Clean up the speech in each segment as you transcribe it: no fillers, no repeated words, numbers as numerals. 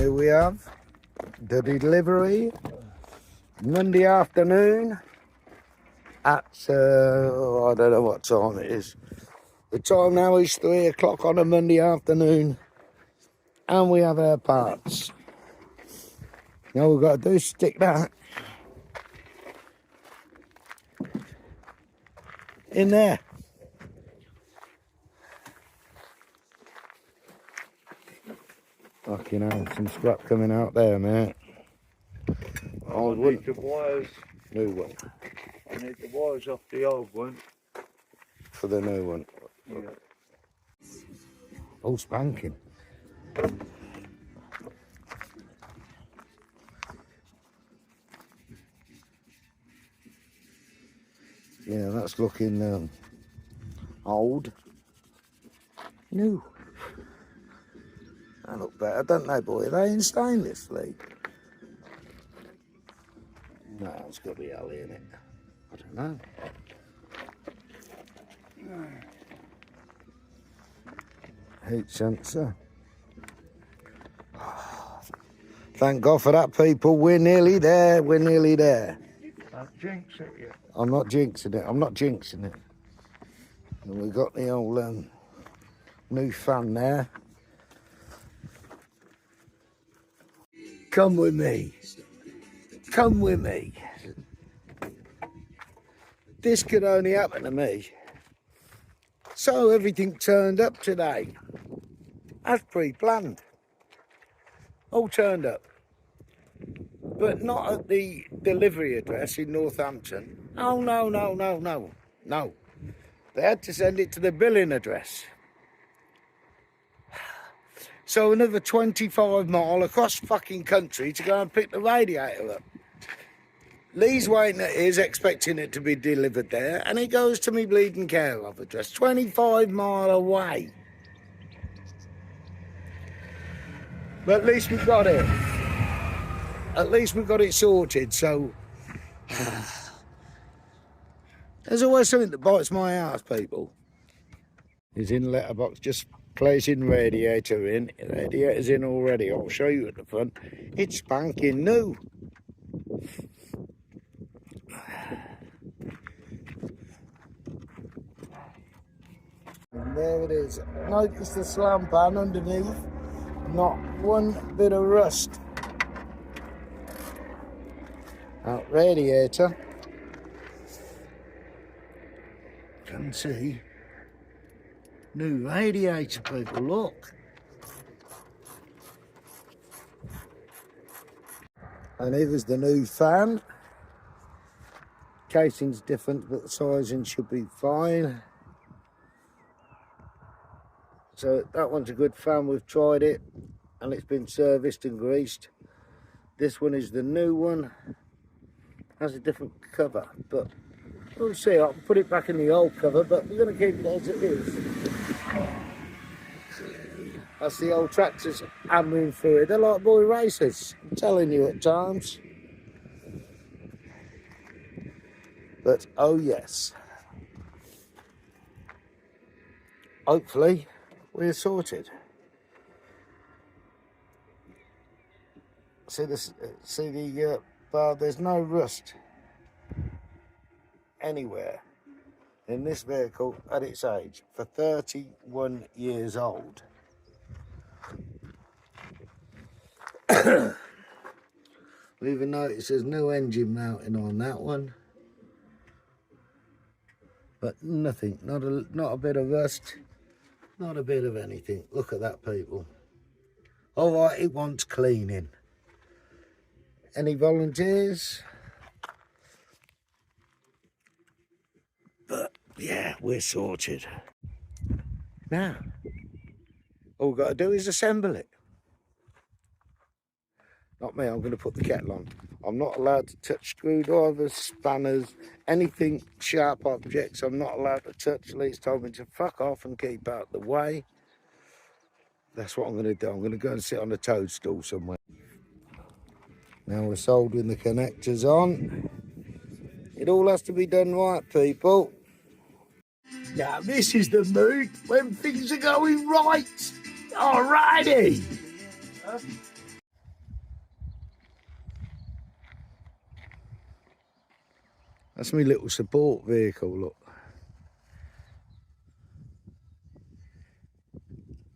here we have the delivery Monday afternoon at, I don't know what time it is. The time now is 3 o'clock on a Monday afternoon, and we have our parts. Now we've got to do is stick that in there. Fucking hell, some scrap coming out there, mate. I need the wires. New one. I need the wires off the old one. For the new one. Yeah. All spanking. Yeah, that's looking old. New. They look better, don't they, boy? Are they in stainless steel? No, it's got to be alley in it. I don't know. Heat sensor. Thank God for that, people. We're nearly there. We're nearly there. Don't jinx it yet. I'm not jinxing it. I'm not jinxing it. And we've got the old new fan there. Come with me. Come with me. This could only happen to me. So everything turned up today. As pre-planned. All turned up. But not at the delivery address in Northampton. Oh, no, no, no, no, no. They had to send it to the billing address. So another 25 mile across fucking country to go and pick the radiator up. Lee's waiting at his, expecting it to be delivered there, and he goes to me bleeding care of address, 25 mile away. But at least we got it. At least we got it sorted, so... There's always something that bites my ass, people. He's in letterbox, just placing radiator in. Radiator's in already, I'll show you at the front. It's spanking new. And there it is. Notice the slam pan underneath. Not one bit of rust. That radiator. Can see. New radiator, people, look. And here's the new fan. Casing's different, but the sizing should be fine. So that one's a good fan, we've tried it, and it's been serviced and greased. This one is the new one. Has a different cover, but we'll see. I'll put it back in the old cover, but we're going to keep it as it is. That's the old tractors hammering through it. They're like boy racers, I'm telling you at times. But, oh yes. Hopefully, we're sorted. See the bar, there's no rust anywhere in this vehicle at its age, for 31 years old. We even noticed there's no engine mounting on that one, but nothing, not a bit of rust, not a bit of anything. Look at that, people. All right, it wants cleaning. Any volunteers? But yeah, we're sorted. Now, all we've got to do is assemble it. Not me, I'm going to put the kettle on. I'm not allowed to touch screwdrivers, spanners, anything sharp objects. I'm not allowed to touch. Lee's told me to fuck off and keep out the way. That's what I'm going to do. I'm going to go and sit on a toadstool somewhere. Now we're soldering the connectors on. It all has to be done right, people. Now this is the mood when things are going right. Alrighty. That's my little support vehicle, look.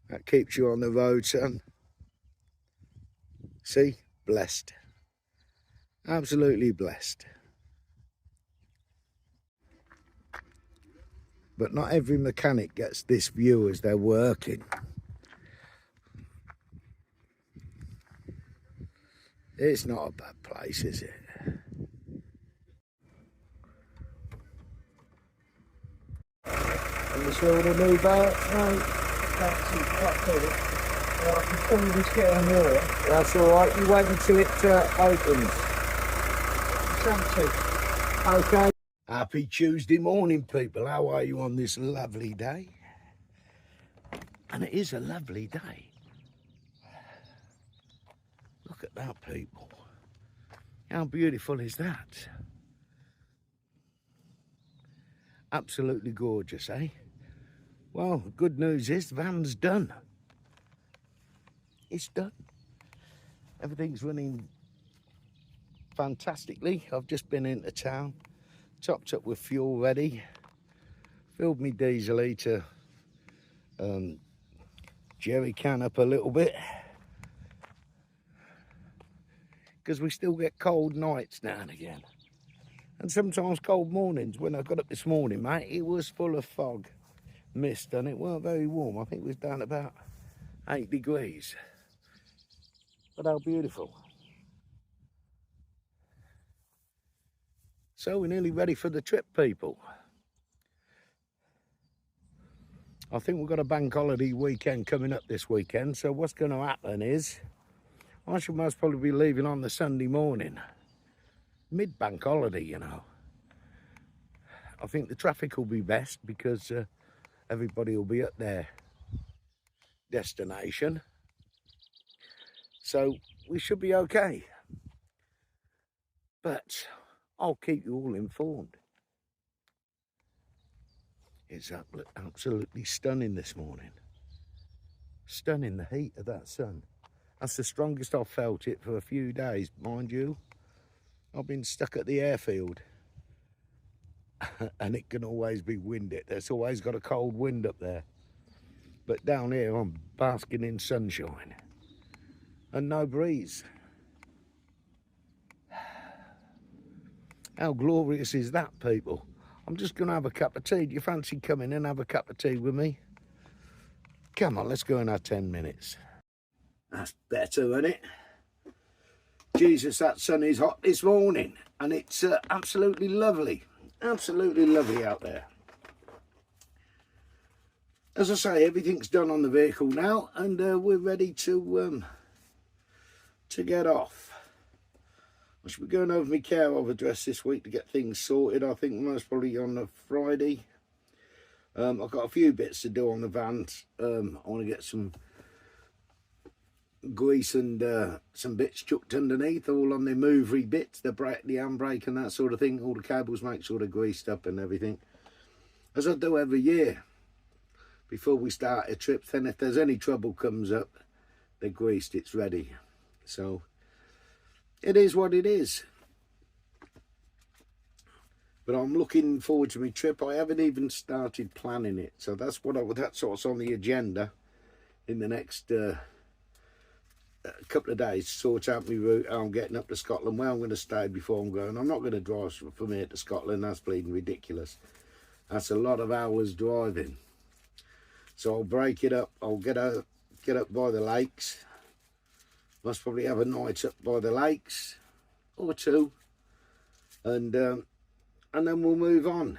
That keeps you on the road, son. See? Blessed. Absolutely blessed. But not every mechanic gets this view as they're working. It's not a bad place, is it? And you saw the new boats, mate? That's it, that's it. I can pull this get on here. That's alright, you wait until it opens. It's empty. Okay. Happy Tuesday morning, people. How are you on this lovely day? And it is a lovely day. Look at that, people. How beautiful is that? Absolutely gorgeous, eh? Well, good news is the van's done. It's done. Everything's running fantastically. I've just been into town, topped up with fuel ready, filled me diesel to jerry can up a little bit, because we still get cold nights now and again, and sometimes cold mornings. When I got up this morning, mate, it was full of fog, mist, and it weren't very warm. I think it was down about 8 degrees. But how beautiful. So we're nearly ready for the trip, people. I think we've got a bank holiday weekend coming up this weekend, so what's going to happen is I should most probably be leaving on the Sunday morning, mid-bank holiday, you know. I think the traffic will be best because everybody will be at their destination, so we should be okay. But I'll keep you all informed. It's absolutely stunning this morning. Stunning, the heat of that sun. That's the strongest I've felt it for a few days, mind you. I've been stuck at the airfield and it can always be windy. There's always got a cold wind up there. But down here I'm basking in sunshine and no breeze. How glorious is that, people? I'm just going to have a cup of tea. Do you fancy coming and have a cup of tea with me? Come on, let's go and have 10 minutes. That's better, isn't it? Jesus, that sun is hot this morning, and it's absolutely lovely. Absolutely lovely out there. As I say, everything's done on the vehicle now, and we're ready to get off. I should be going over my care of address this week to get things sorted. I think most probably on a Friday. I've got a few bits to do on the van. I want to get some grease and some bits chucked underneath, all on the movery bits, the brake, the handbrake and that sort of thing. All the cables make sure they're greased up and everything, as I do every year before we start a trip. Then if there's any trouble comes up, they're greased, it's ready. So it is what it is. But I'm looking forward to my trip. I haven't even started planning it, so that's what's on the agenda in the next couple of days. Sort out my route, how I'm getting up to Scotland, where I'm going to stay before I'm going. I'm not going to drive from here to Scotland. That's bleeding ridiculous. That's a lot of hours driving. So I'll break it up. I'll get up by the lakes. Must probably have a night up by the lakes or two, and then we'll move on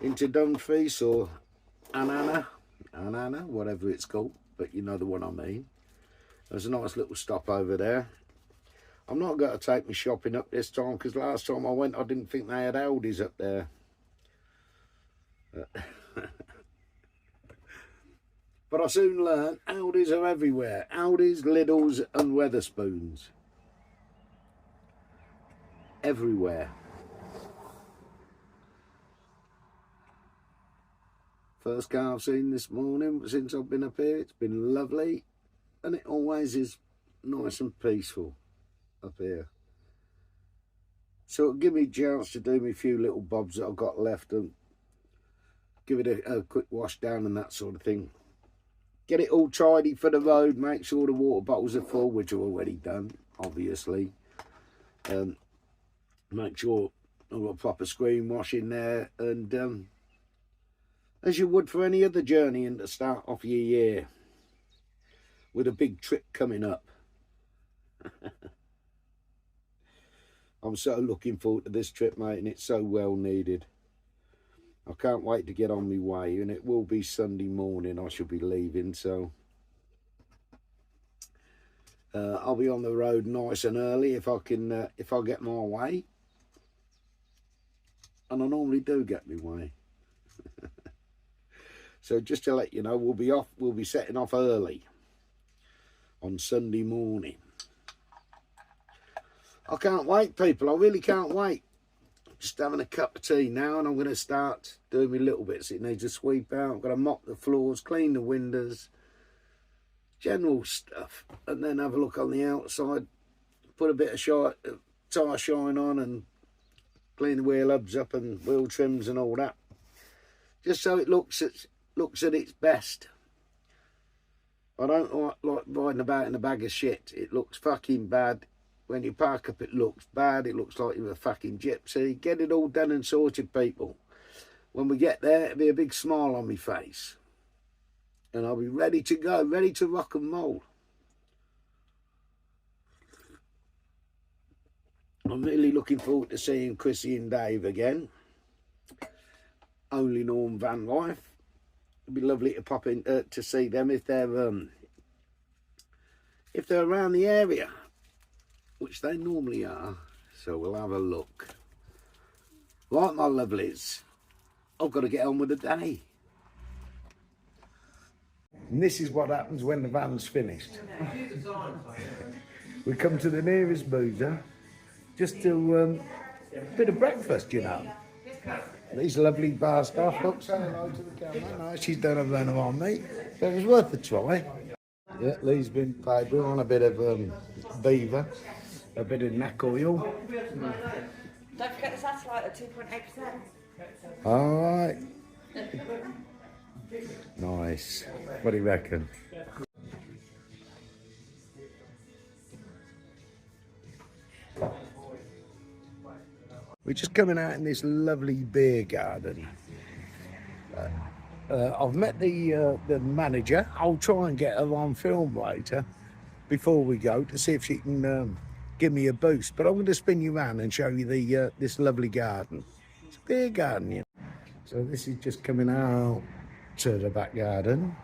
into Dumfries or Anana, whatever it's called, but you know the one I mean. There's a nice little stop over there. I'm not going to take me shopping up this time, because last time I went I didn't think they had Aldi's up there. But I soon learned Aldi's are everywhere. Aldi's, Lidl's and Wetherspoons. Everywhere. First car I've seen this morning since I've been up here. It's been lovely. And it always is nice and peaceful up here. So it'll give me a chance to do me few little bobs that I've got left and give it a quick wash down and that sort of thing. Get it all tidy for the road, make sure the water bottles are full, which are already done, obviously. Make sure I've got a proper screen wash in there, and as you would for any other journey and to start off your year with a big trip coming up. I'm so looking forward to this trip, mate, and it's so well needed. I can't wait to get on my way, and it will be Sunday morning I shall be leaving, so I'll be on the road nice and early if I get my way, and I normally do get my way. So just to let you know, we'll be setting off early on Sunday morning. I can't wait, people. I really can't wait. Just having a cup of tea now, and I'm going to start doing my little bits. It needs to sweep out. I'm going to mop the floors, clean the windows, general stuff, and then have a look on the outside, put a bit of tyre shine on, and clean the wheel hubs up and wheel trims and all that, just so it looks at its best. I don't like riding about in a bag of shit. It looks fucking bad. When you park up, it looks bad. It looks like you're a fucking gypsy. Get it all done and sorted, people. When we get there, it'll be a big smile on my face. And I'll be ready to go, ready to rock and roll. I'm really looking forward to seeing Chrissy and Dave again. Only known Vanlife. It'd be lovely to pop in to see them if they're around the area, which they normally are. So we'll have a look. Right, my lovelies, I've got to get on with the day. And this is what happens when the van's finished. We come to the nearest boozer just to a bit of breakfast, you know. These lovely bar staff, look, say hello to the camera. No, she's done a runner on me, so it was worth a try. Yeah, Lee's been paid. We're on a bit of beaver, a bit of neck oil. Don't forget the satellite at 2.8%. All right. Nice. What do you reckon? We're just coming out in this lovely beer garden. I've met the manager. I'll try and get her on film later before we go to see if she can give me a boost. But I'm going to spin you around and show you this lovely garden. It's a beer garden, you know. So this is just coming out to the back garden,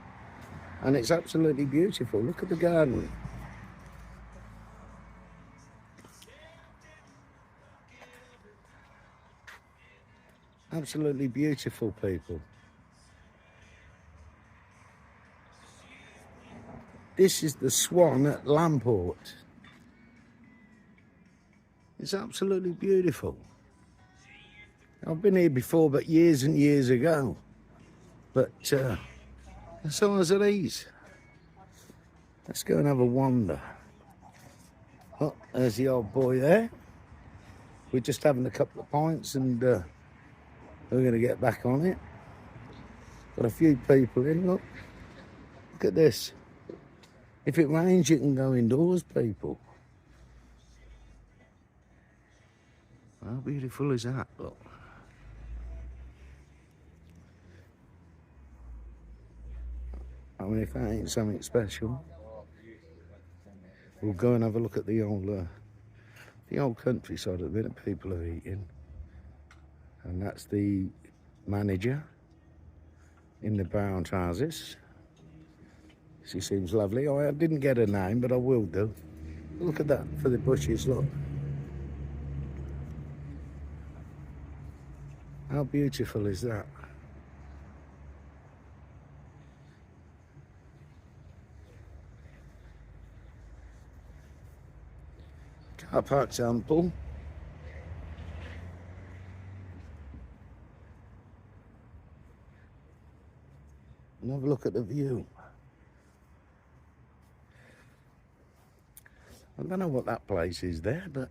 and it's absolutely beautiful. Look at the garden. Absolutely beautiful, people. This is the Swan at Lamport. It's absolutely beautiful. I've been here before, but years and years ago. But so is these. Let's go and have a wander. Oh, there's the old boy there. We're just having a couple of pints and we're going to get back on it. Got a few people in, look. Look at this. If it rains, you can go indoors, people. How beautiful is that, look. I mean, if that ain't something special, we'll go and have a look at the old countryside that the people are eating. And that's the manager in the brown trousers. She seems lovely. I didn't get her name, but I will do. Look at that for the bushes, look. How beautiful is that? Car park's ample. And have a look at the view. I don't know what that place is there, but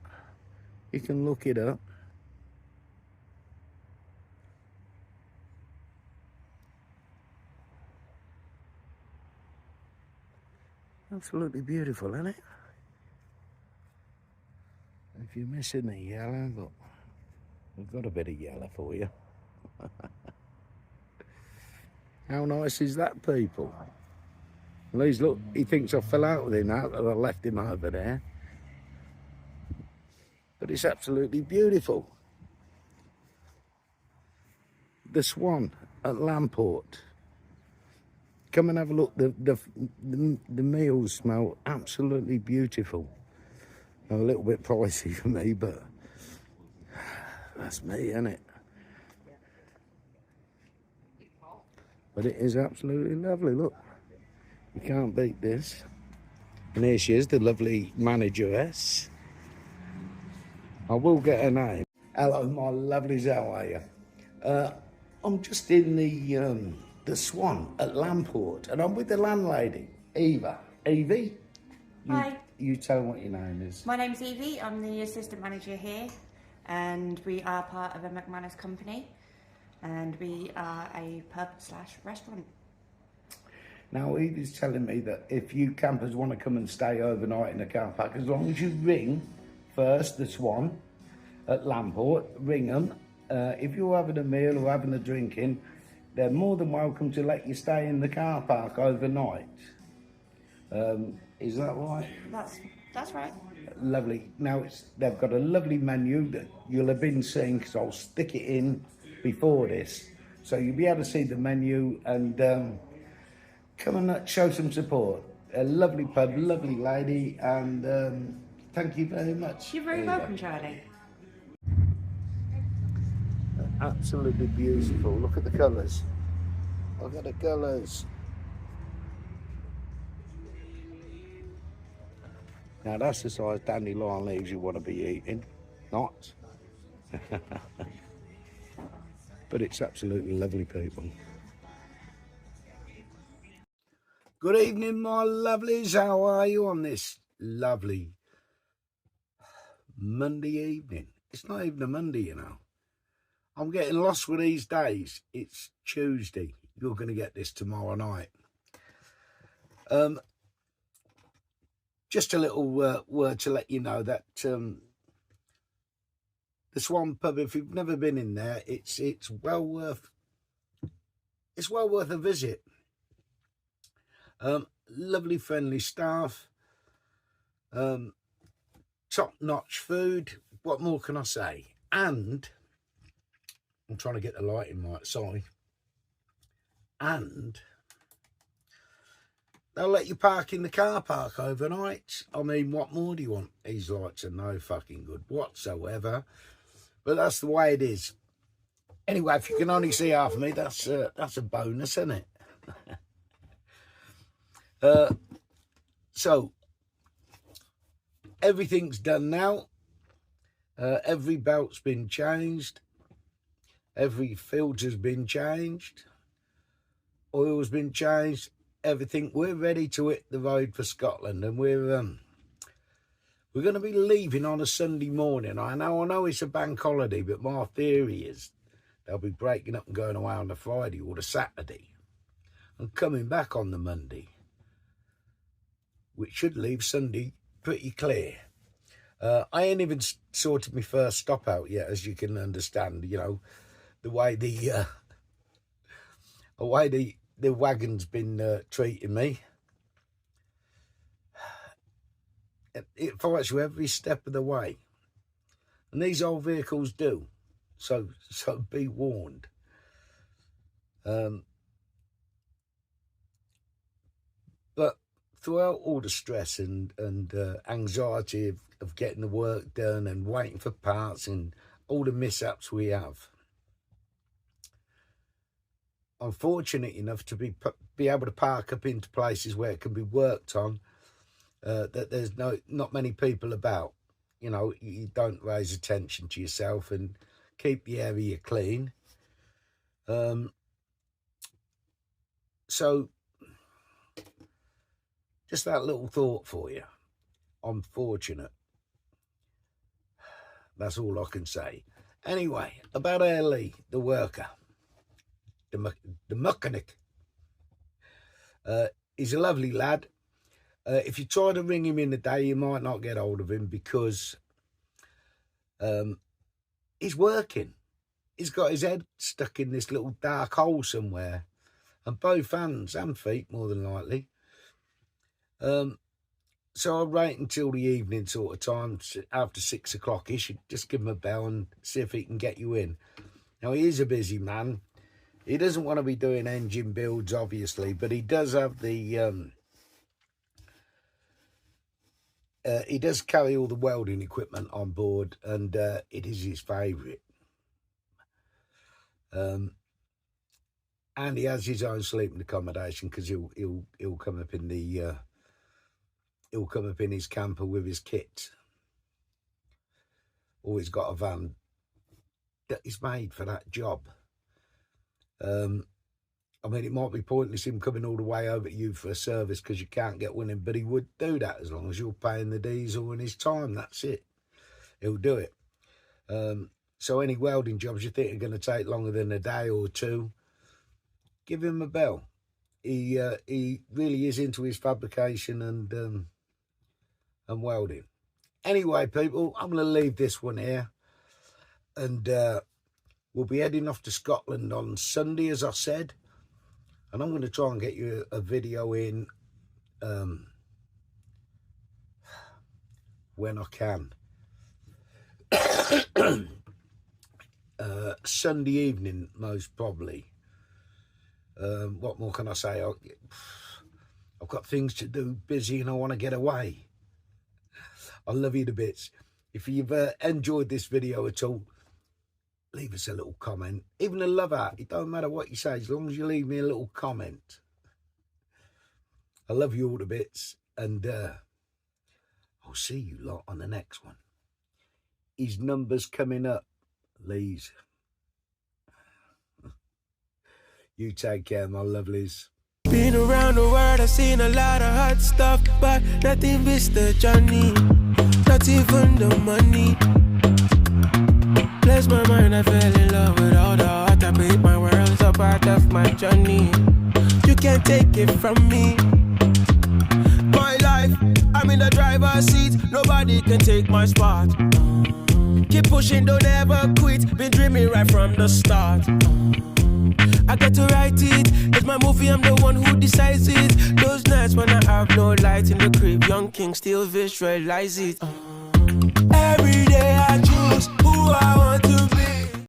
You can look it up. Absolutely beautiful, isn't it? If you're missing the yellow, look, we've got a bit of yellow for you. How nice is that, people? Please look, he thinks I fell out with him now that I left him over there. But it's absolutely beautiful. The Swan at Lamport. Come and have a look. The meals smell absolutely beautiful. A little bit pricey for me, but that's me, isn't it? But it is absolutely lovely. Look, you can't beat this. And here she is, the lovely manageress. I will get her name. Hello, my lovelies. How are you? I'm just in the Swan at Lamport, and I'm with the landlady, Eva. Evie? Hi. You tell them what your name is. My name's Evie. I'm the assistant manager here, and we are part of a McManus company, and we are a pub/restaurant. Now, Evie's telling me that if you campers want to come and stay overnight in the car park, as long as you ring first, the Swan at Lamport, ring them. If you're having a meal or having a drinking, they're more than welcome to let you stay in the car park overnight. Is that right? That's right. Lovely. Now, they've got a lovely menu that you'll have been seeing, because I'll stick it in before this. So you'll be able to see the menu and come and show some support. A lovely pub, lovely lady, and thank you very much. You're very welcome, Charlie. Absolutely beautiful. Look at the colours. Look at the colours. Now that's the size dandelion leaves you want to be eating, not. But it's absolutely lovely, people. Good evening, my lovelies. How are you on this lovely Monday evening? It's not even a Monday, you know. I'm getting lost with these days. It's Tuesday. You're going to get this tomorrow night. Just a little word to let you know that the Swan pub, if you've never been in there, it's well worth a visit. Lovely, friendly staff, top-notch food. What more can I say? And I'm trying to get the lighting right, sorry. And they'll let you park in the car park overnight. I mean, what more do you want? These lights are no fucking good whatsoever. But that's the way it is. Anyway, if you can only see half of me, that's a bonus, isn't it? So, everything's done now. Every belt's been changed. Every filter's been changed. Oil's been changed. Everything. We're ready to hit the road for Scotland, and we're going to be leaving on a Sunday morning. I know it's a bank holiday, but my theory is they'll be breaking up and going away on the Friday or the Saturday and coming back on the Monday, which should leave Sunday pretty clear. I ain't even sorted my first stop out yet, as you can understand. You know, the way the wagon's been treating me. It fights you every step of the way, and these old vehicles do. So be warned. But throughout all the stress and anxiety of getting the work done and waiting for parts and all the mishaps we have, I'm fortunate enough to be able to park up into places where it can be worked on, that there's not many people about. You know, you don't raise attention to yourself and keep the area clean. So just that little thought for you. I'm fortunate. That's all I can say. Anyway, about Air Lee, the worker, the mechanic. He's a lovely lad. If you try to ring him in the day, you might not get hold of him because he's working. He's got his head stuck in this little dark hole somewhere, and both hands and feet, more than likely. So I'll wait until the evening sort of time, after 6 o'clock. He should just give him a bell and see if he can get you in. Now, he is a busy man. He doesn't want to be doing engine builds, obviously, but he does have the... he does carry all the welding equipment on board, and it is his favourite. And he has his own sleeping accommodation because he'll come up in the... he'll come up in his camper with his kit. Or he's got a van that is made for that job. I mean, it might be pointless him coming all the way over to you for a service because you can't get with him, but he would do that as long as you're paying the diesel and his time. That's it. He'll do it. So any welding jobs you think are going to take longer than a day or two, give him a bell. He really is into his fabrication and welding. Anyway, people, I'm going to leave this one here. And we'll be heading off to Scotland on Sunday, as I said. And I'm going to try and get you a video in when I can. Sunday evening, most probably. What more can I say? I've got things to do, busy, and I want to get away. I love you to bits. If you've enjoyed this video at all, leave us a little comment. Even a love heart. It don't matter what you say, as long as you leave me a little comment. I love you all to bits. And I'll see you lot on the next one. His number's coming up, Lees. You take care, my lovelies. Been around the world, I've seen a lot of hot stuff, but nothing beats the journey, not even the money. Bless my mind, I fell in love with all the art. I made my world's a part of my journey. You can't take it from me. My life, I'm in the driver's seat. Nobody can take my spot. Keep pushing, don't ever quit. Been dreaming right from the start. I get to write it. It's my movie, I'm the one who decides it. Those nights when I have no light in the crib, young king still visualize it. Every day I choose who I want to be.